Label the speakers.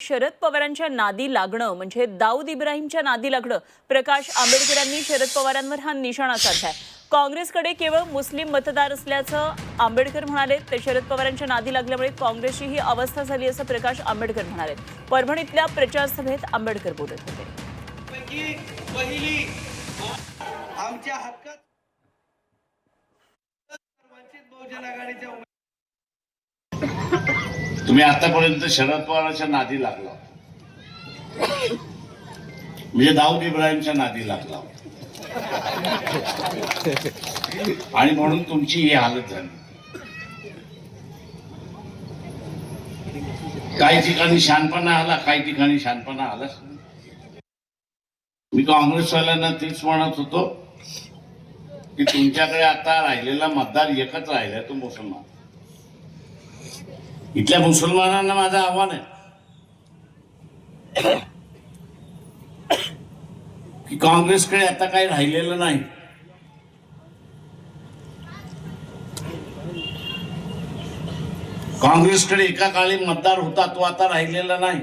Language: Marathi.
Speaker 1: शरद पवारांच्या नादी लागणं म्हणजे दाऊद इब्राहिमच्या नादी लागणं. प्रकाश आंबेडकरांनी शरद पवारांवर हा निशाणा साधलाय. काँग्रेसकडे केवळ मुस्लिम मतदार असल्याचं आंबेडकर म्हणाले. ते शरद पवारांच्या नादी लागल्यामुळे काँग्रेसची ही अवस्था झाली असं प्रकाश आंबेडकर म्हणाले. परभणीतल्या प्रचार सभेत आंबेडकर बोलत होते.
Speaker 2: आमच्या हक्कात वंचित बहुजन आघाडीच्या
Speaker 3: तुम्ही आतापर्यंत शरद पवारांच्या नादी लागला, म्हणजे दाऊद इब्राहिमच्या नादी लागला आणि म्हणून तुमची ही हालत झाली. काही ठिकाणी शहाणपणा आला, काही ठिकाणी शहाणपणा आलाच. मी काँग्रेसवाल्यांना तेच म्हणत होतो की तुमच्याकडे आता राहिलेला मतदार एकच राहिला, तो मुसलमान. इथल्या मुसलमानांना माझं आव्हान आहे की काँग्रेसकडे आता काही राहिलेलं नाही. काँग्रेसकडे एका काळी मतदार होता, तो आता राहिलेला नाही.